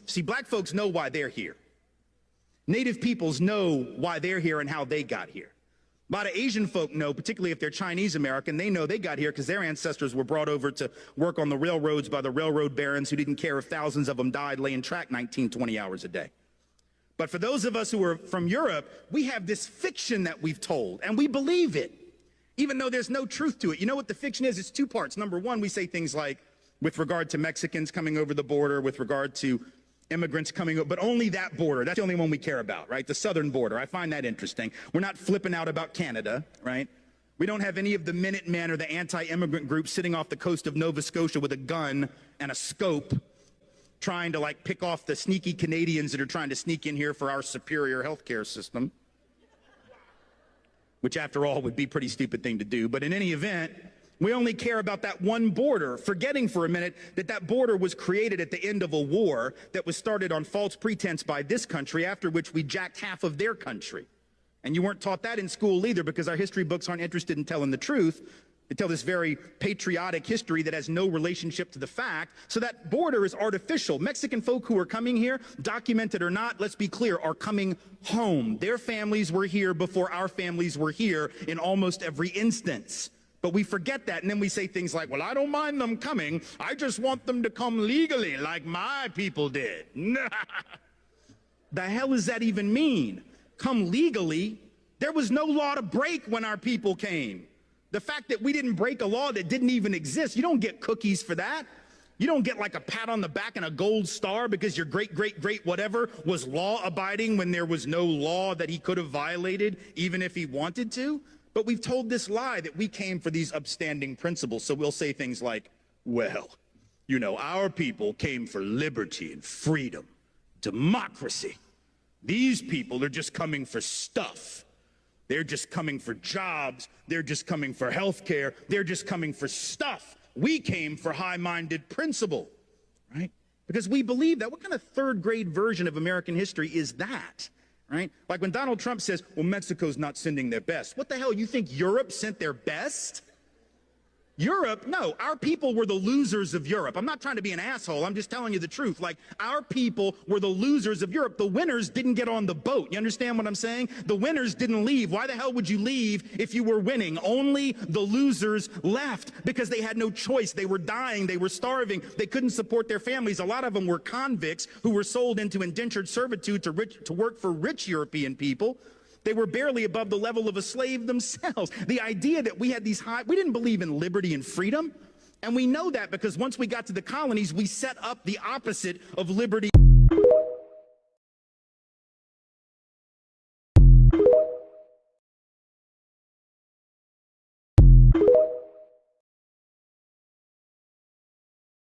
See, black folks know why they're here. Native peoples know why they're here and how they got here. A lot of Asian folk know, particularly if they're Chinese American, they know they got here because their ancestors were brought over to work on the railroads by the railroad barons who didn't care if thousands of them died laying track 19, 20 hours a day. But for those of us who are from Europe, we have this fiction that we've told, and we believe it, even though there's no truth to it. You know what the fiction is? It's two parts. Number one, we say things like, with regard to Mexicans coming over the border, with regard to immigrants coming over, but only that border. That's the only one we care about, right? The southern border. I find that interesting. We're not flipping out about Canada, right? We don't have any of the Minutemen or the anti-immigrant groups sitting off the coast of Nova Scotia with a gun and a scope trying to like pick off the sneaky Canadians that are trying to sneak in here for our superior healthcare system, which after all would be a pretty stupid thing to do. But in any event, we only care about that one border, forgetting for a minute that that border was created at the end of a war that was started on false pretense by this country, after which we jacked half of their country. And you weren't taught that in school either, because our history books aren't interested in telling the truth. They tell this very patriotic history that has no relationship to the fact. So that border is artificial. Mexican folk who are coming here, documented or not, let's be clear, are coming home. Their families were here before our families were here in almost every instance. But we forget that, and then we say things like, well, I don't mind them coming. I just want them to come legally like my people did. The hell does that even mean? Come legally? There was no law to break when our people came. The fact that we didn't break a law that didn't even exist, you don't get cookies for that. You don't get like a pat on the back and a gold star because your great, great, great whatever was law-abiding when there was no law that he could have violated, even if he wanted to. But we've told this lie that we came for these upstanding principles. So we'll say things like, well, you know, our people came for liberty and freedom, democracy. These people are just coming for stuff. They're just coming for jobs. They're just coming for health care. They're just coming for stuff. We came for high-minded principle, right? Because we believe that. What kind of third-grade version of American history is that? Right? Like when Donald Trump says, well, Mexico's not sending their best. What the hell, you think Europe sent their best? Europe? No, our people were the losers of Europe. I'm not trying to be an asshole. I'm just telling you the truth. Like, our people were the losers of Europe. The winners didn't get on the boat. You understand what I'm saying? The winners didn't leave. Why the hell would you leave if you were winning? Only the losers left because they had no choice. They were dying. They were starving. They couldn't support their families. A lot of them were convicts who were sold into indentured servitude to work for rich European people. They were barely above the level of a slave themselves. The idea that we had these we didn't believe in liberty and freedom. And we know that because once we got to the colonies, we set up the opposite of liberty.